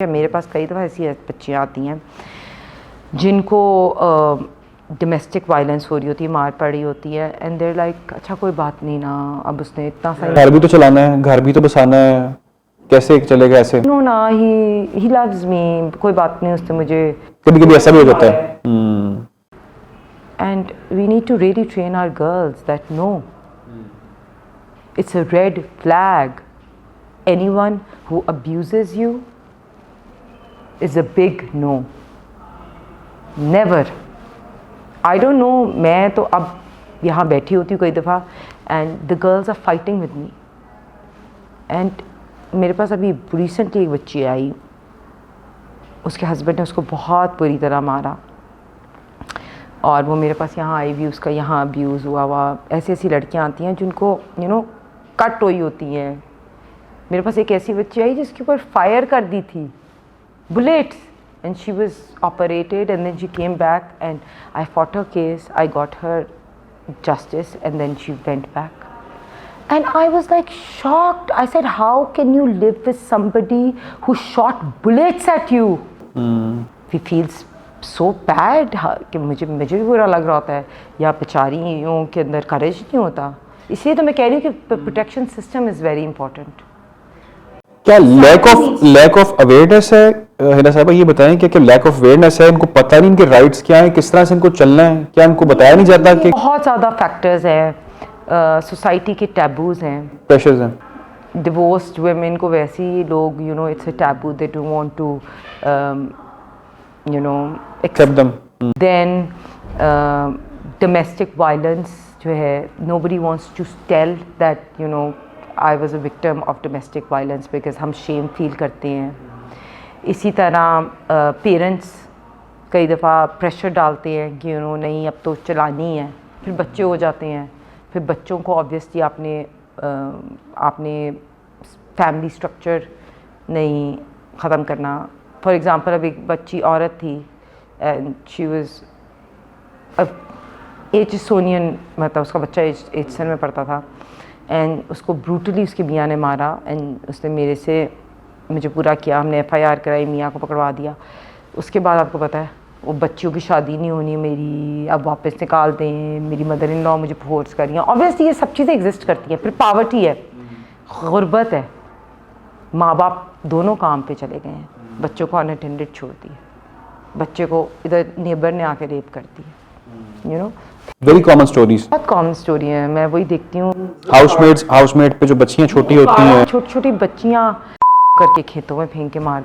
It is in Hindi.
मेरे पास कई दफ़ा ऐसी बच्चियाँ आती हैं जिनको डोमेस्टिक वायलेंस हो रही होती है, मार पड़ी होती है, एंड देयर लाइक अच्छा कोई बात नहीं ना, अब उसने इतना सा घर भी तो चलाना है, घर भी तो बसाना है, कैसे चलेगा ऐसे? नो ना, ही लव्स मी, कोई बात नहीं, उसने मुझे कभी कभी ऐसा भी हो जाता है। And we need to really train our girls that no, it's a red flag, anyone who abuses you is a big no. Never. I don't know, मैं तो अब यहाँ बैठी होती हूँ कई दफ़ा and the girls are fighting with me. And मेरे पास अभी रिसेंटली एक बच्ची आई, उसके हस्बैंड ने उसको बहुत बुरी तरह मारा और वो मेरे पास यहाँ आई भी, उसका यहाँ अब्यूज़ हुआ। ऐसी ऐसी लड़कियाँ आती हैं जिनको कट हुई होती हैं। मेरे पास एक ऐसी बच्ची आई जिसके ऊपर फायर कर दी थी, bullets, and she was operated and then she came back and I fought her case, I got her justice and then she went back and I was like shocked. I said, how can you live with somebody who shot bullets at you? We feel so bad कि मुझे भी बुरा लग रहा होता है, या बेचारियों के अंदर करेज नहीं होता। इसलिए तो मैं कह रही हूँ कि protection system is very important. क्या लैक ऑफ अवेयरनेस है हिना साहबा? ये बताएं क्या लैक ऑफ अवेयरनेस है? इनको पता नहीं इनके राइट्स क्या हैं, किस तरह से इनको चलना है, क्या इनको बताया नहीं जाता? कि बहुत ज़्यादा फैक्टर्स हैं, सोसाइटी के टैबूज हैं, प्रेशर्स हैं। डिवोर्स्ड वुमेन को वैसे ही लोग it's a taboo, they don't want to accept them. Then domestic violence जो है, nobody wants to tell that I was a victim of domestic violence because हम shame feel करते हैं। इसी तरह पेरेंट्स कई दफ़ा प्रेशर डालते हैं कि नहीं अब तो चलानी है, फिर बच्चे हो जाते हैं, फिर बच्चों को ऑब्वियसली आपने फैमिली स्ट्रक्चर नहीं ख़त्म करना। फॉर एग्ज़ाम्पल अब एक बच्ची औरत थी एंड शी वाज एचसोनियन, मतलब उसका बच्चा एचसन में पढ़ता था एंड उसको ब्रूटली उसकी मियाँ ने मारा एंड उसने मुझे पूरा किया। हमने FIR कराई, मियाँ को पकड़वा दिया। उसके बाद आपको पता है वो बच्चियों की शादी नहीं होनी मेरी, अब वापस निकाल दें, मेरी मदर इन लॉ मुझे फोर्स कर रही हैं। ऑब्वियसली ये सब चीज़ें एग्जिस्ट करती हैं। फिर पावर्टी है, गुर्बत है, माँ बाप दोनों काम पे चले गए हैं, बच्चों को अनअटेंडेड छोड़ दी, बच्चे को इधर नेबर ने आके रेप कर दी। वेरी कॉमन स्टोरीज, बहुत कॉमन स्टोरी है। मैं वही देखती हूँ, हाउसमेट पे जो बच्चियां छोटी होती हैं, छोटी छोटी बच्चियाँ करके खेतों में फेंक के मार